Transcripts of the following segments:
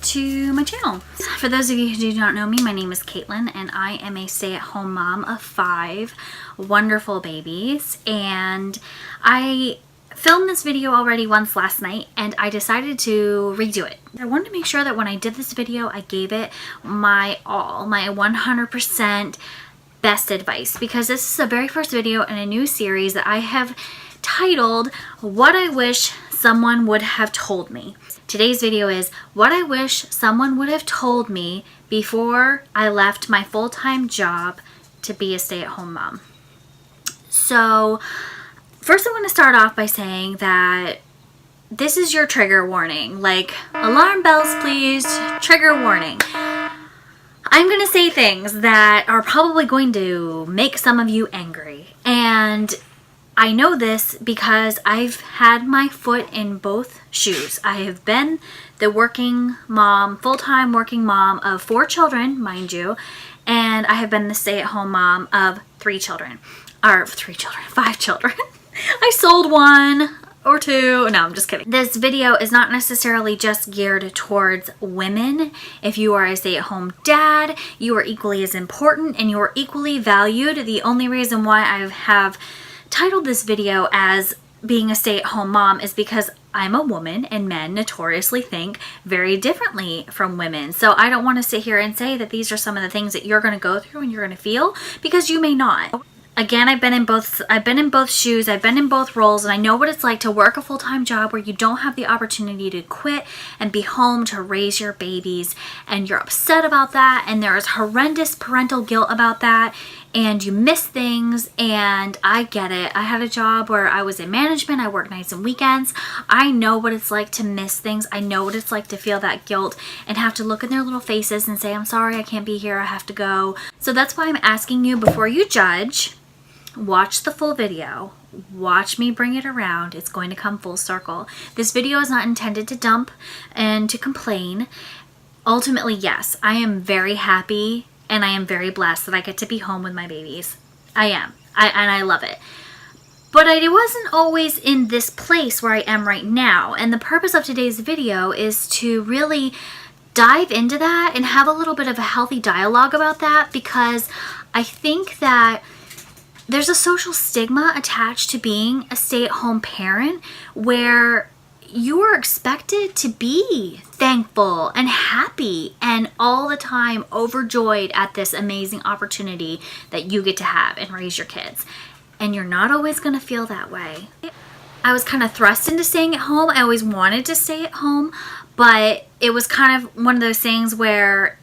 to my channel. For those of you who do not know me, my name is Caitlin and I am a stay-at-home mom of 5 wonderful babies, and I filmed this video already once last night and I decided to redo it. I wanted to make sure that when I did this video I gave it my all, my 100% best advice, because this is the very first video in a new series that I have titled What I Wish Someone Would Have Told Me. Today's video is what I wish someone would have told me before I left my full-time job to be a stay-at-home mom. So first I want to start off by saying that this is your trigger warning. Like, alarm bells please, trigger warning. I'm going to say things that are probably going to make some of you angry, and I know this because I've had my foot in both shoes. I have been the working mom, full-time working mom of 4 children, mind you, and I have been the stay-at-home mom of 5 children. I sold 1 or 2. No, I'm just kidding. This video is not necessarily just geared towards women. If you are a stay-at-home dad, you are equally as important and you are equally valued. The only reason why I have titled this video as being a stay-at-home mom is because I'm a woman and men notoriously think very differently from women. So I don't want to sit here and say that these are some of the things that you're going to go through and you're going to feel, because you may not. Again, I've been in both shoes, I've been in both roles, and I know what it's like to work a full-time job where you don't have the opportunity to quit and be home to raise your babies, and you're upset about that, and there is horrendous parental guilt about that, and you miss things, and I get it. I had a job where I was in management, I worked nights and weekends. I know what it's like to miss things. I know what it's like to feel that guilt and have to look in their little faces and say, I'm sorry, I can't be here, I have to go. So that's why I'm asking you, before you judge, watch the full video. Watch me bring it around. It's going to come full circle. This video is not intended to dump and to complain. Ultimately, yes, I am very happy and I am very blessed that I get to be home with my babies. I am. And I love it. But I wasn't always in this place where I am right now. And the purpose of today's video is to really dive into that and have a little bit of a healthy dialogue about that, because I think that there's a social stigma attached to being a stay-at-home parent where you are expected to be thankful and happy and all the time overjoyed at this amazing opportunity that you get to have and raise your kids. And you're not always going to feel that way. I was kind of thrust into staying at home. I always wanted to stay at home, but it was kind of one of those things where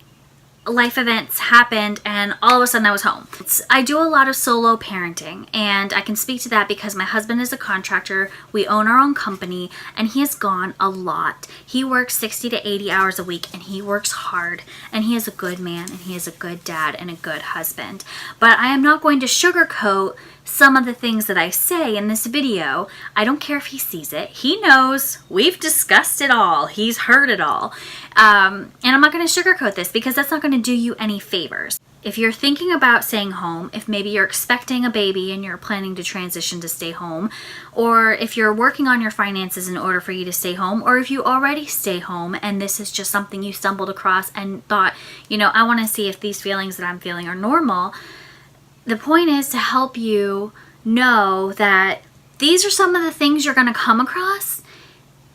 life events happened and all of a sudden I was home. I do a lot of solo parenting, and I can speak to that because my husband is a contractor. We own our own company and he has gone a lot. He works 60 to 80 hours a week and he works hard, and he is a good man and he is a good dad and a good husband. But I am not going to sugarcoat some of the things that I say in this video. I don't care if he sees it. He knows. We've discussed it all. He's heard it all. And I'm not going to sugarcoat this because that's not going to do you any favors. If you're thinking about staying home, if maybe you're expecting a baby and you're planning to transition to stay home, or if you're working on your finances in order for you to stay home, or if you already stay home and this is just something you stumbled across and thought, you know, I want to see if these feelings that I'm feeling are normal. The point is to help you know that these are some of the things you're going to come across,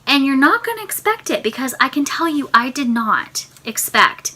and you're not going to expect it, because I can tell you I did not expect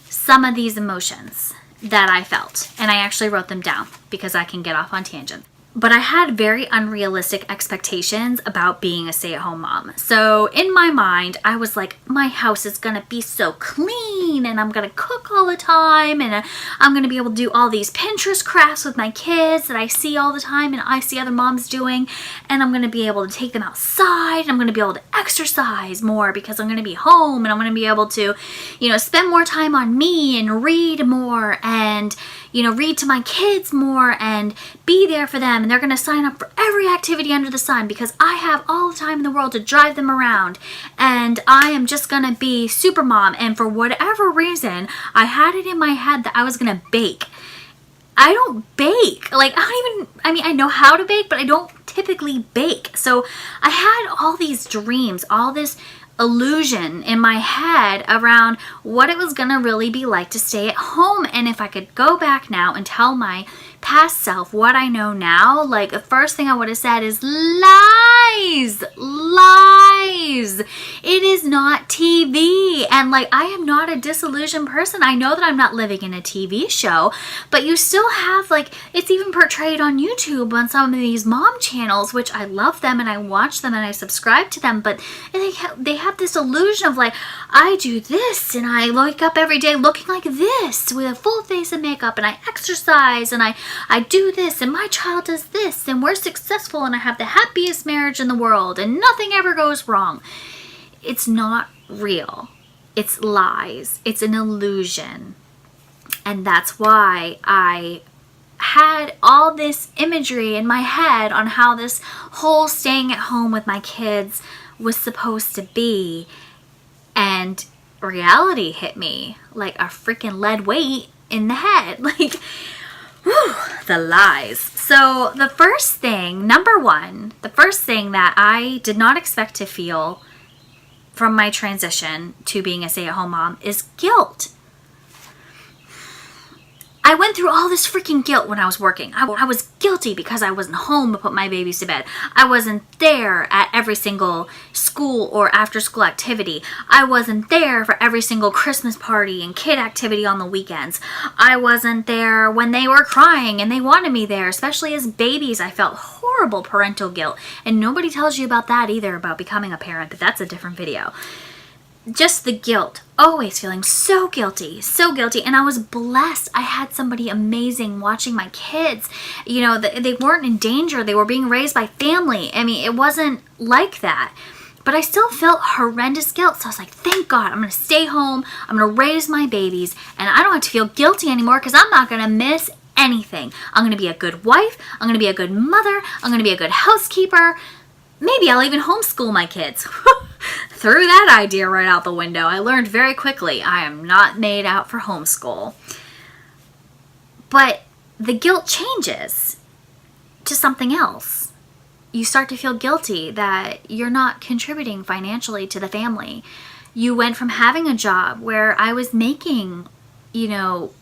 some of these emotions that I felt, and I actually wrote them down because I can get off on tangents. But I had very unrealistic expectations about being a stay-at-home mom. So in my mind, I was like, my house is gonna be so clean and I'm gonna cook all the time and I'm gonna be able to do all these Pinterest crafts with my kids that I see all the time and I see other moms doing, and I'm gonna be able to take them outside and I'm gonna be able to exercise more because I'm gonna be home, and I'm gonna be able to, you know, spend more time on me and read more and, you know, read to my kids more and be there for them. And they're going to sign up for every activity under the sun because I have all the time in the world to drive them around. And I am just going to be super mom. And for whatever reason, I had it in my head that I was going to bake. I don't bake. Like, I mean, I know how to bake, but I don't typically bake. So I had all these dreams, all this illusion in my head around what it was gonna really be like to stay at home. And if I could go back now and tell my past self what I know now, like the first thing I would have said is lies. It is not TV. And like, I am not a disillusioned person. I know that I'm not living in a TV show, but you still have, like, it's even portrayed on YouTube on some of these mom channels, which I love them and I watch them and I subscribe to them, but they have this illusion of like, I do this and I wake up every day looking like this with a full face of makeup and I exercise and I do this and my child does this and we're successful and I have the happiest marriage in the world and nothing ever goes wrong. It's not real. It's lies. It's an illusion. And that's why I had all this imagery in my head on how this whole staying at home with my kids was supposed to be. And reality hit me like a freaking lead weight in the head. Like, whew, the lies. So the first thing, number one, the first thing that I did not expect to feel from my transition to being a stay-at-home mom is guilt. I went through all this freaking guilt when I was working. I was guilty because I wasn't home to put my babies to bed. I wasn't there at every single school or after school activity. I wasn't there for every single Christmas party and kid activity on the weekends. I wasn't there when they were crying and they wanted me there, especially as babies. I felt horrible parental guilt. And nobody tells you about that either, about becoming a parent, but that's a different video. Just the guilt, always feeling so guilty. And I was blessed. I had somebody amazing watching my kids. You know, they weren't in danger. They were being raised by family. I mean, it wasn't like that. But I still felt horrendous guilt. So I was like, thank God, I'm going to stay home. I'm going to raise my babies. And I don't have to feel guilty anymore because I'm not going to miss anything. I'm going to be a good wife. I'm going to be a good mother. I'm going to be a good housekeeper. Maybe I'll even homeschool my kids. Threw that idea right out the window. I learned very quickly I am not made out for homeschool. But the guilt changes to something else. You start to feel guilty that you're not contributing financially to the family. You went from having a job where I was making, you know,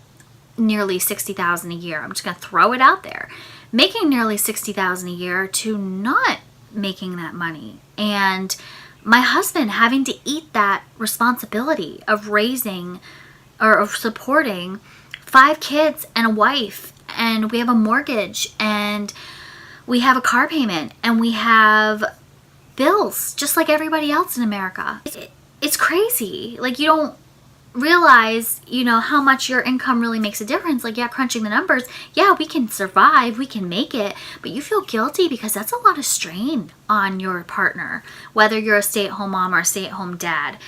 nearly $60,000 a year. I'm just going to throw it out there. Making nearly $60,000 a year to not making that money. And my husband having to eat that responsibility of raising or of supporting 5 kids and a wife, and we have a mortgage and we have a car payment and we have bills just like everybody else in America. It's crazy. Like, you don't realize, you know, how much your income really makes a difference. Like, yeah, crunching the numbers, yeah, we can survive, we can make it, but you feel guilty because that's a lot of strain on your partner, whether you're a stay-at-home mom or a stay-at-home dad.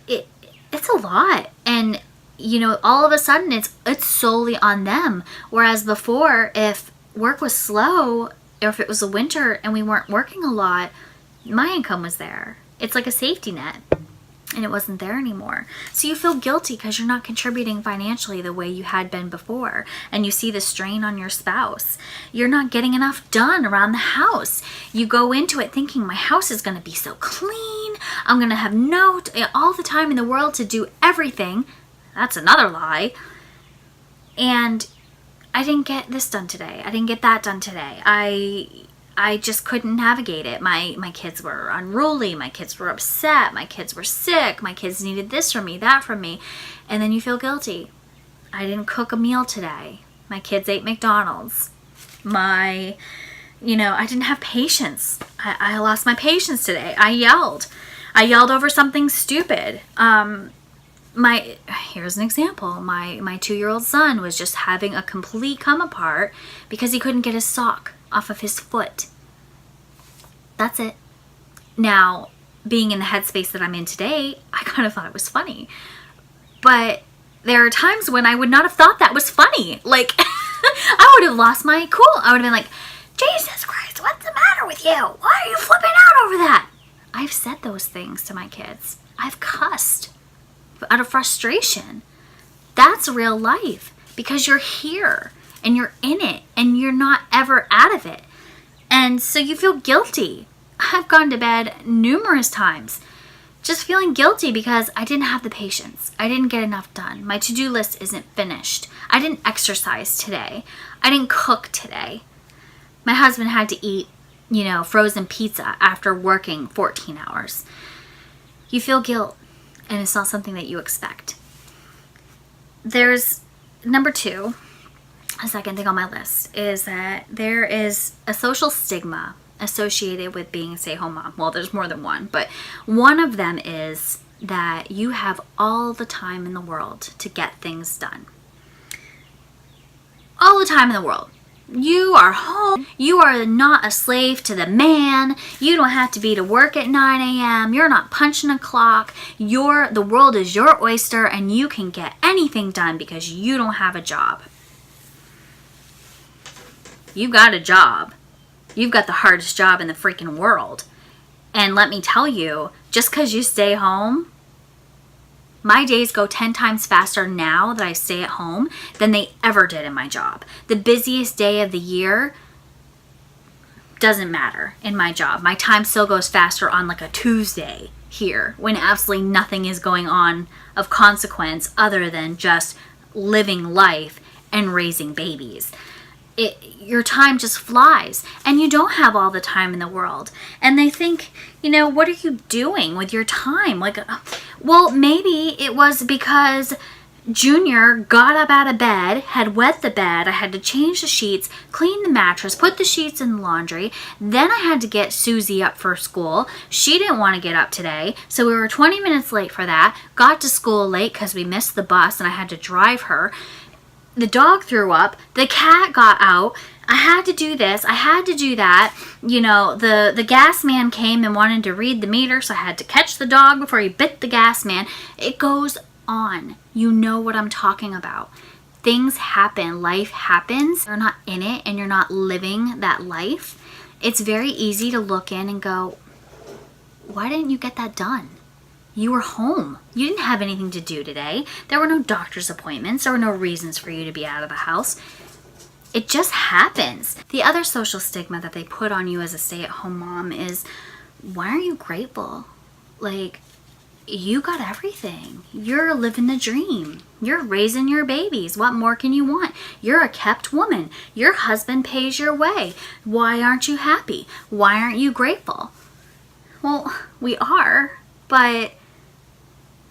It's a lot. And, you know, all of a sudden it's solely on them. Whereas before, if work was slow or if it was a winter and we weren't working a lot, my income was there. It's like a safety net. And it wasn't there anymore. So you feel guilty because you're not contributing financially the way you had been before. And you see the strain on your spouse. You're not getting enough done around the house. You go into it thinking, my house is going to be so clean. I'm going to have all the time in the world to do everything. That's another lie. And I didn't get this done today. I didn't get that done today. I just couldn't navigate it. My kids were unruly. My kids were upset. My kids were sick. My kids needed this from me, that from me. And then you feel guilty. I didn't cook a meal today. My kids ate McDonald's. I didn't have patience. I lost my patience today. I yelled over something stupid. Here's an example. My 2-year-old son was just having a complete come apart because he couldn't get his sock off of his foot. That's it. Now, being in the headspace that I'm in today, I kind of thought it was funny. But there are times when I would not have thought that was funny. Like, I would have lost my cool. I would have been like, Jesus Christ, what's the matter with you? Why are you flipping out over that? I've said those things to my kids. I've cussed out of frustration. That's real life because you're here. And you're in it, and you're not ever out of it. And so you feel guilty. I've gone to bed numerous times just feeling guilty because I didn't have the patience. I didn't get enough done. My to-do list isn't finished. I didn't exercise today. I didn't cook today. My husband had to eat, frozen pizza after working 14 hours. You feel guilt, and it's not something that you expect. There's number 2, a second thing on my list, is that there is a social stigma associated with being a stay-at-home mom. Well, there's more than one, but one of them is that you have all the time in the world to get things done. All the time in the world. You are home. You are not a slave to the man. You don't have to be to work at 9 a.m. You're not punching a clock. The world is your oyster, and you can get anything done because you don't have a job. You got a job. You've got the hardest job in the freaking world. And let me tell you, just because you stay home, my days go 10 times faster now that I stay at home than they ever did in my job. The busiest day of the year doesn't matter in my job. My time still goes faster on like a Tuesday here when absolutely nothing is going on of consequence other than just living life and raising babies. Your time just flies, and you don't have all the time in the world. And they think, what are you doing with your time? Well, maybe it was because Junior got up out of bed, had wet the bed, I had to change the sheets, clean the mattress, put the sheets in the laundry. Then I had to get Susie up for school. She didn't want to get up today, so we were 20 minutes late for that. Got to school late because we missed the bus and I had to drive her. The dog threw up, the cat got out, I had to do this, I had to do that. The gas man came and wanted to read the meter, so I had to catch the dog before he bit the gas man. It goes on. You know what I'm talking about. Things happen, life happens. You're not in it and you're not living that life. It's very easy to look in and go, why didn't you get that done? You were home. You didn't have anything to do today. There were no doctor's appointments. There were no reasons for you to be out of the house. It just happens. The other social stigma that they put on you as a stay-at-home mom is, why aren't you grateful? You got everything. You're living the dream. You're raising your babies. What more can you want? You're a kept woman. Your husband pays your way. Why aren't you happy? Why aren't you grateful? Well, we are, but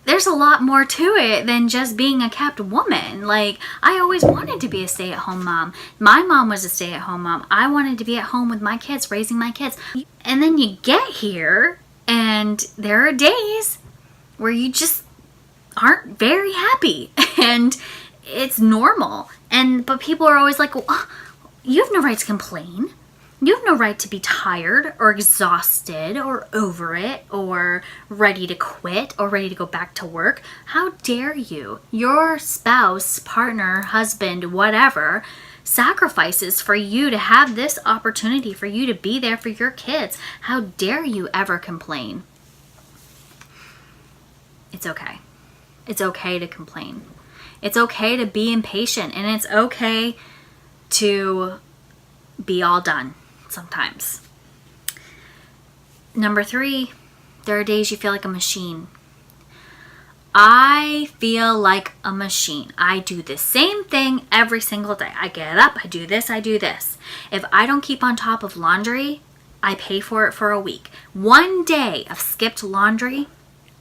there's a lot more to it than just being a kept woman. I always wanted to be a stay-at-home mom. My mom was a stay-at-home mom. I wanted to be at home with my kids, raising my kids. And then you get here, and there are days where you just aren't very happy. And it's normal. But people are always like, well, you have no right to complain. You have no right to be tired or exhausted or over it or ready to quit or ready to go back to work. How dare you? Your spouse, partner, husband, whatever, sacrifices for you to have this opportunity for you to be there for your kids. How dare you ever complain? It's okay. It's okay to complain. It's okay to be impatient, and it's okay to be all done. Sometimes. Number 3, there are days you feel like a machine. I feel like a machine. I do the same thing every single day. I get up, I do this, I do this. If I don't keep on top of laundry, I pay for it for a week. One day of skipped laundry,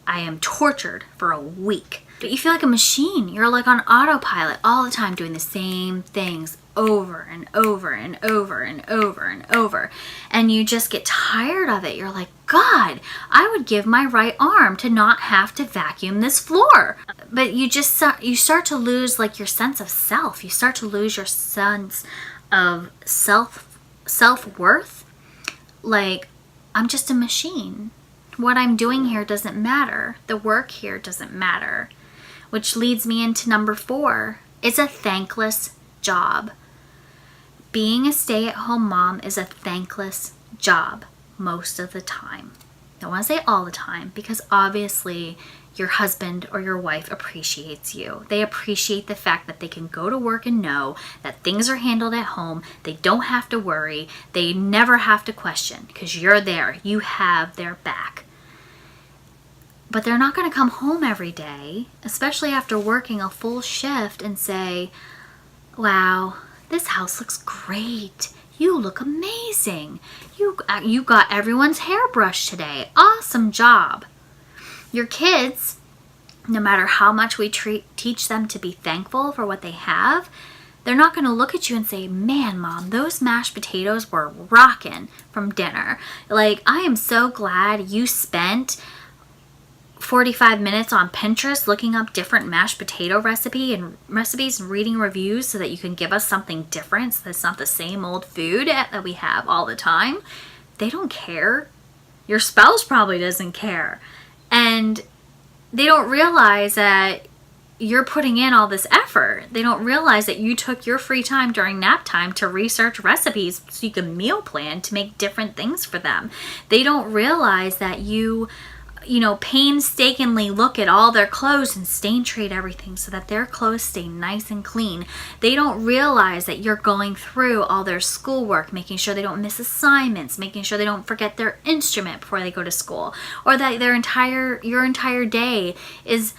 I am tortured for a week. But you feel like a machine. You're on autopilot all the time doing the same things over and over and over and over and over. And you just get tired of it. You're like, God, I would give my right arm to not have to vacuum this floor. But you start to lose your sense of self. You start to lose your sense of self-worth. I'm just a machine. What I'm doing here doesn't matter. The work here doesn't matter. Which leads me into number 4. It's a thankless job. Being a stay-at-home mom is a thankless job most of the time. I don't want to say all the time, because obviously your husband or your wife appreciates you. They appreciate the fact that they can go to work and know that things are handled at home. They don't have to worry. They never have to question because you're there. You have their back. But they're not going to come home every day, especially after working a full shift, and say, wow, this house looks great. You look amazing. You got everyone's hair brushed today. Awesome job. Your kids, no matter how much we teach them to be thankful for what they have, they're not going to look at you and say, man, Mom, those mashed potatoes were rockin' from dinner. Like, I am so glad you spent 45 minutes on Pinterest looking up different mashed potato recipes and reading reviews so that you can give us something different, so that's not the same old food that we have all the time. They don't care. Your spouse probably doesn't care. And they don't realize that you're putting in all this effort. They don't realize that you took your free time during nap time to research recipes so you can meal plan to make different things for them. They don't realize that you painstakingly look at all their clothes and stain treat everything so that their clothes stay nice and clean. They don't realize that you're going through all their schoolwork, making sure they don't miss assignments, making sure they don't forget their instrument before they go to school, or that your entire day is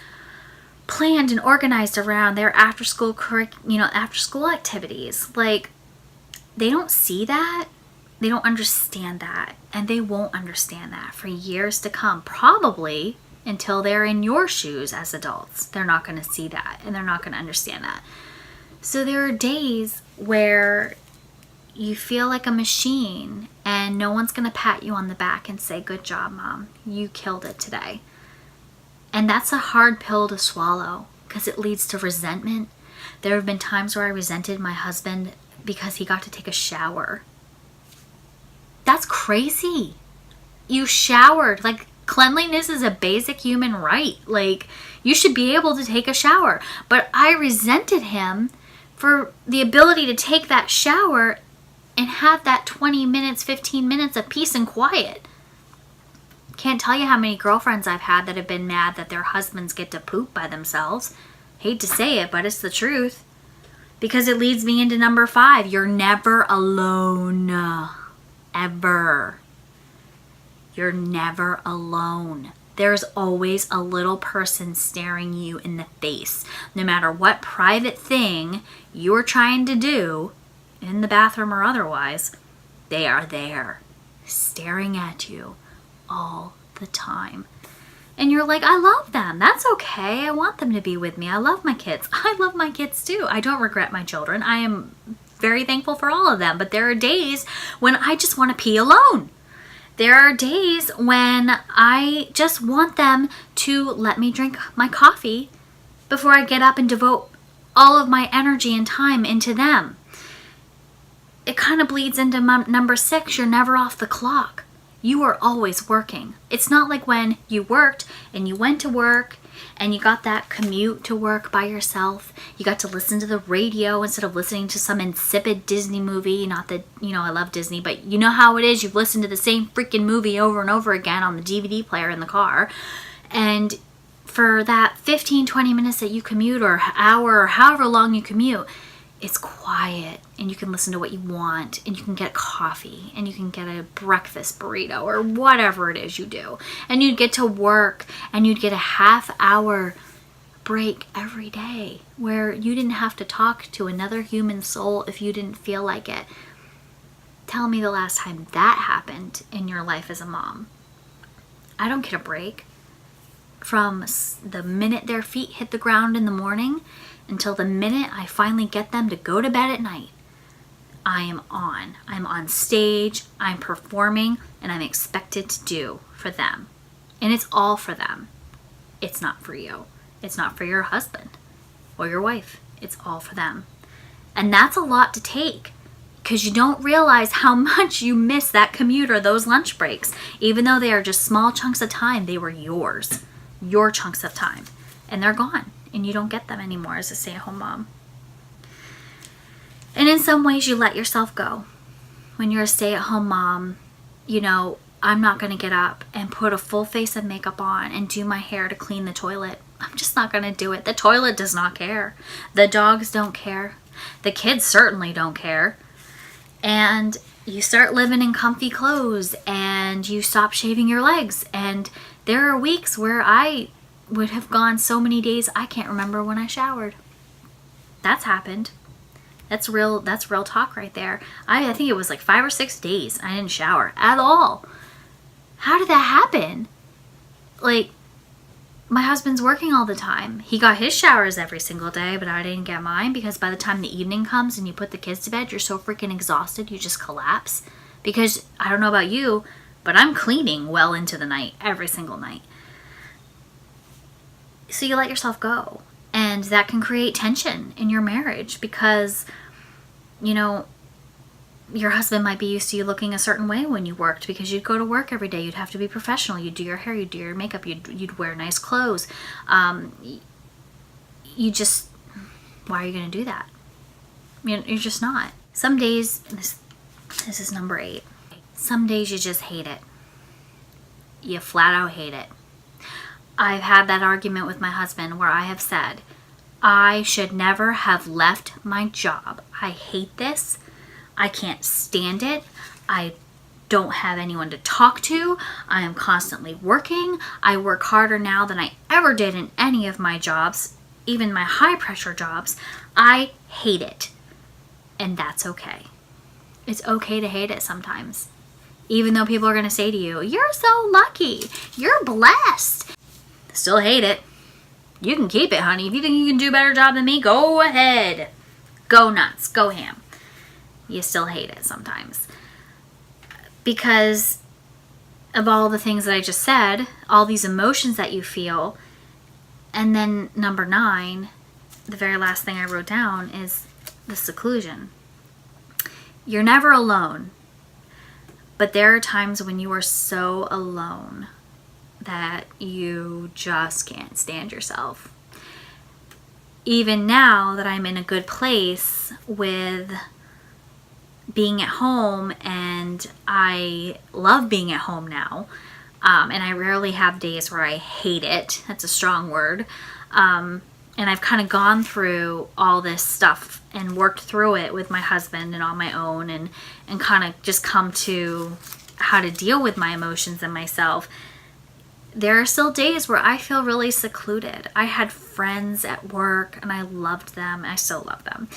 planned and organized around their after school activities. Like, they don't see that. They don't understand that, and they won't understand that for years to come, probably until they're in your shoes as adults. They're not going to see that, and they're not going to understand that. So there are days where you feel like a machine, and no one's going to pat you on the back and say, good job, Mom, you killed it today. And that's a hard pill to swallow because it leads to resentment. There have been times where I resented my husband because he got to take a shower. That's crazy. You showered. Like, cleanliness is a basic human right. Like, you should be able to take a shower. But I resented him for the ability to take that shower and have that 20 minutes, 15 minutes of peace and quiet. Can't tell you how many girlfriends I've had that have been mad that their husbands get to poop by themselves. Hate to say it, but it's the truth. Because it leads me into number 5. You're never alone. Ever. You're never alone. There's always a little person staring you in the face. No matter what private thing you're trying to do, in the bathroom or otherwise, they are there, staring at you all the time. And you're like, I love them. That's okay. I want them to be with me. I love my kids. I love my kids too. I don't regret my children. I am very thankful for all of them, but there are days when I just want to pee alone. There are days when I just want them to let me drink my coffee before I get up and devote all of my energy and time into them. It kind of bleeds into number 6. You're never off the clock. You are always working. It's not like when you worked and you went to work and you got that commute to work by yourself. You got to listen to the radio instead of listening to some insipid Disney movie. Not that, I love Disney, but you know how it is. You've listened to the same freaking movie over and over again on the DVD player in the car. And for that 15, 20 minutes that you commute, or hour, or however long you commute, it's quiet and you can listen to what you want, and you can get coffee, and you can get a breakfast burrito or whatever it is you do. And you'd get to work and you'd get a half-hour break every day where you didn't have to talk to another human soul if you didn't feel like it. Tell me the last time that happened in your life as a mom. I don't get a break from the minute their feet hit the ground in the morning until the minute I finally get them to go to bed at night. I'm on stage, I'm performing, and I'm expected to do for them. And it's all for them. It's not for you. It's not for your husband or your wife. It's all for them. And that's a lot to take, because you don't realize how much you miss that commute or those lunch breaks. Even though they are just small chunks of time, they were yours. Your chunks of time. And they're gone. And you don't get them anymore as a stay-at-home mom. And in some ways, you let yourself go. When you're a stay-at-home mom, I'm not going to get up and put a full face of makeup on and do my hair to clean the toilet. I'm just not going to do it. The toilet does not care. The dogs don't care. The kids certainly don't care. And you start living in comfy clothes, and you stop shaving your legs, and There are weeks where I would have gone so many days I can't remember when I showered. That's happened. That's real talk right there. I think it was like 5 or 6 days I didn't shower at all. How did that happen? Like, my husband's working all the time. He got his showers every single day, but I didn't get mine because by the time the evening comes and you put the kids to bed, you're so freaking exhausted, you just collapse. Because I don't know about you, but I'm cleaning well into the night, every single night. So you let yourself go. And that can create tension in your marriage because, you know, your husband might be used to you looking a certain way when you worked because you'd go to work every day. You'd have to be professional. You'd do your hair. You'd do your makeup. You'd wear nice clothes. You just, why are you going to do that? You're just not. Some days, this is number 8. Some days you just hate it. You flat out hate it. I've had that argument with my husband where I have said, I should never have left my job. I hate this. I can't stand it. I don't have anyone to talk to. I am constantly working. I work harder now than I ever did in any of my jobs, even my high pressure jobs. I hate it. And that's okay. It's okay to hate it sometimes. Even though people are going to say to you, you're so lucky. You're blessed. Still hate it. You can keep it, honey. If you think you can do a better job than me, go ahead. Go nuts. Go ham. You still hate it sometimes. Because of all the things that I just said, all these emotions that you feel, and then number 9, the very last thing I wrote down is the seclusion. You're never alone, but there are times when you are so alone that you just can't stand yourself. Even now that I'm in a good place with being at home, and I love being at home now, and I rarely have days where I hate it. That's a strong word. And I've kind of gone through all this stuff and worked through it with my husband and on my own, and kind of just come to how to deal with my emotions and myself. There are still days where I feel really secluded. I had friends at work and I loved them. I still love them.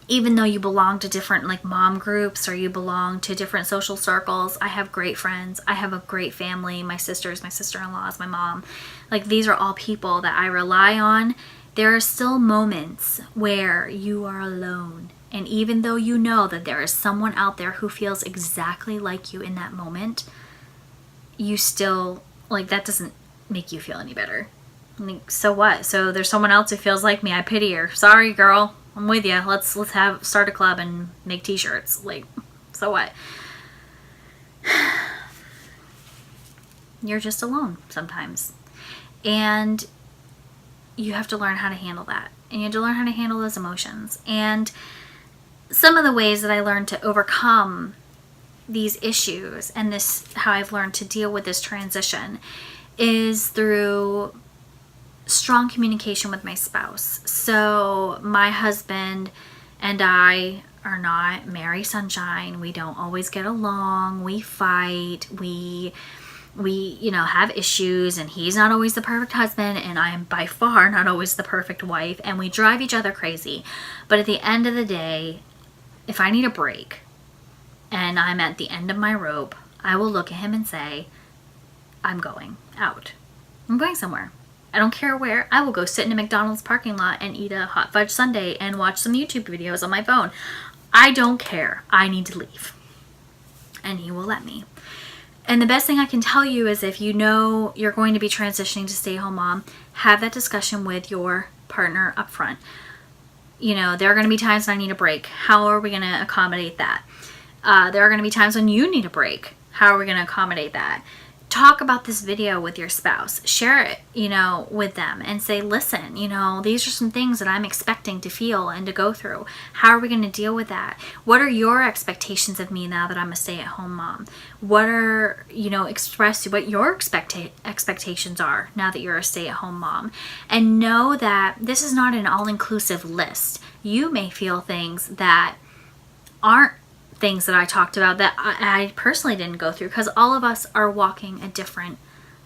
Even though you belong to different like mom groups or you belong to different social circles, I have great friends. I have a great family. My sisters, my sister-in-laws, my mom. Like, these are all people that I rely on. There are still moments where you are alone. And even though you know that there is someone out there who feels exactly like you in that moment, you still, like, that doesn't make you feel any better. I mean, so what? So there's someone else who feels like me. I pity her. Sorry, girl. I'm with you. Let's start a club and make t-shirts. Like, so what? You're just alone sometimes. And you have to learn how to handle that. And you have to learn how to handle those emotions. And some of the ways that I learned to overcome these issues and this, how I've learned to deal with this transition, is through strong communication with my spouse. So my husband and I are not Mary Sunshine. We don't always get along. We fight. We have issues, and he's not always the perfect husband, and I am by far not always the perfect wife, and we drive each other crazy. But at the end of the day, if I need a break and I'm at the end of my rope, I will look at him and say, I'm going out. I'm going somewhere. I don't care where. I will go sit in a McDonald's parking lot and eat a hot fudge sundae and watch some YouTube videos on my phone. I don't care. I need to leave. And he will let me. And the best thing I can tell you is, if you know you're going to be transitioning to stay-at-home mom, have that discussion with your partner up front. You know, there are going to be times when I need a break. How are we going to accommodate that? There are going to be times when you need a break. How are we going to accommodate that? Talk about this video with your spouse. Share it, with them, and say, listen, these are some things that I'm expecting to feel and to go through. How are we going to deal with that? What are your expectations of me now that I'm a stay-at-home mom? What are, express what your expectations are now that you're a stay-at-home mom. And know that this is not an all-inclusive list. You may feel things that aren't things that I talked about that I personally didn't go through, because all of us are walking a different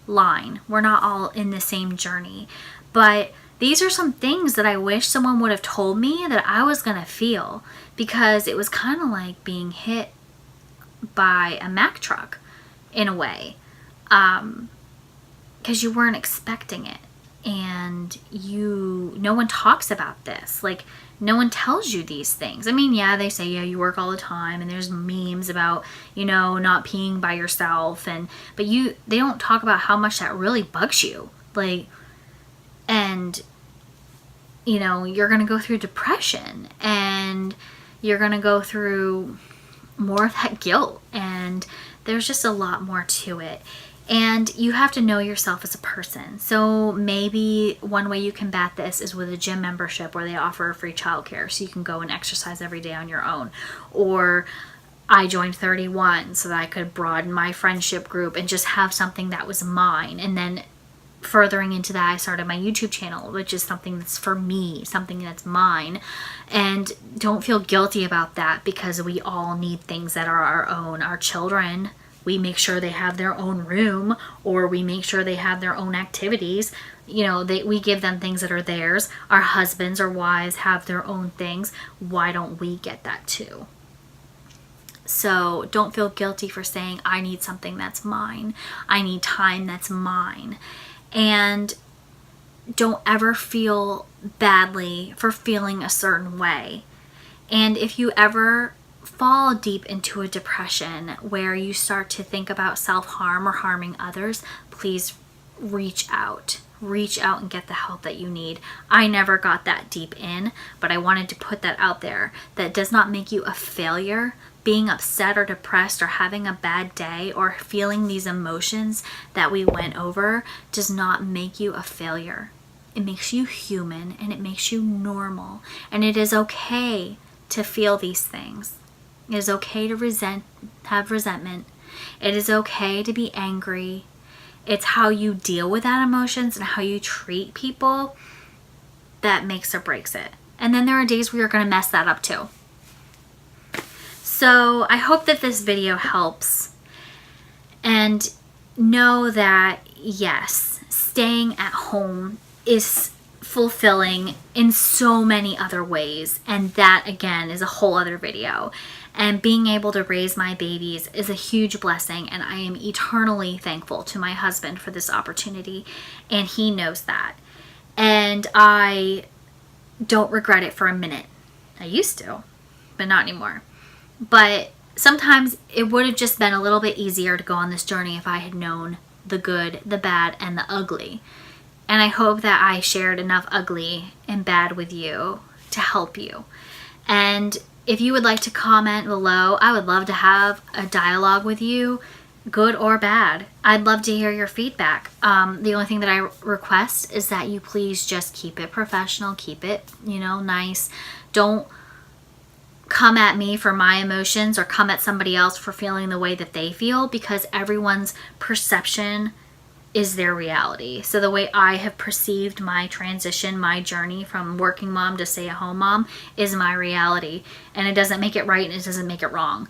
line. We're not all in the same journey. But these are some things that I wish someone would have told me that I was going to feel, because it was kind of like being hit by a Mack truck in a way, because you weren't expecting it. And no one talks about this. Like, no one tells you these things. I mean, yeah, they say, yeah, you work all the time, and there's memes about, not peeing by yourself, but they don't talk about how much that really bugs you. Like, and you're going to go through depression, and you're going to go through more of that guilt, and there's just a lot more to it. And you have to know yourself as a person. So maybe one way you combat this is with a gym membership where they offer free childcare, so you can go and exercise every day on your own. Or I joined 31 so that I could broaden my friendship group and just have something that was mine. And then furthering into that, I started my YouTube channel, which is something that's for me, something that's mine. And don't feel guilty about that, because we all need things that are our own. Our children, we make sure they have their own room, or we make sure they have their own activities. We give them things that are theirs. Our husbands or wives have their own things. Why don't we get that too? So don't feel guilty for saying, I need something that's mine. I need time that's mine. And don't ever feel badly for feeling a certain way. And if you ever fall deep into a depression where you start to think about self-harm or harming others, please reach out and get the help that you need. I never got that deep in, but I wanted to put that out there. That does not make you a failure. Being upset or depressed or having a bad day or feeling these emotions that we went over does not make you a failure. It makes you human, and it makes you normal, and it is okay to feel these things. It is okay to have resentment. It is okay to be angry. It's how you deal with that emotions and how you treat people that makes or breaks it. And then there are days where you're going to mess that up too. So I hope that this video helps. And know that, yes, staying at home is fulfilling in so many other ways. And that, again, is a whole other video. And being able to raise my babies is a huge blessing, and I am eternally thankful to my husband for this opportunity, and he knows that. And I don't regret it for a minute. I used to, but not anymore. But sometimes it would have just been a little bit easier to go on this journey if I had known the good, the bad, and the ugly. And I hope that I shared enough ugly and bad with you to help you. And if you would like to comment below, I would love to have a dialogue with you, good or bad. I'd love to hear your feedback. The only thing that I request is that you please just keep it professional, keep it, nice. Don't come at me for my emotions or come at somebody else for feeling the way that they feel, because everyone's perception is their reality. So the way I have perceived my transition, my journey from working mom to stay-at-home mom is my reality. And it doesn't make it right, and it doesn't make it wrong.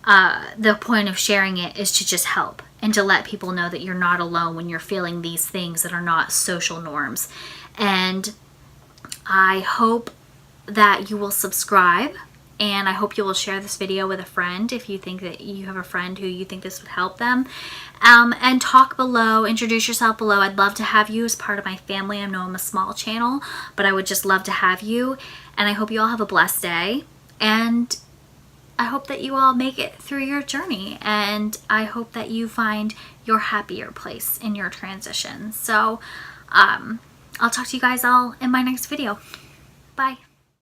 The point of sharing it is to just help and to let people know that you're not alone when you're feeling these things that are not social norms. And I hope that you will subscribe, and I hope you will share this video with a friend if you think that you have a friend who you think this would help them. And talk below, introduce yourself below. I'd love to have you as part of my family. I know I'm a small channel, but I would just love to have you. And I hope you all have a blessed day. And I hope that you all make it through your journey. And I hope that you find your happier place in your transition. So I'll talk to you guys all in my next video. Bye.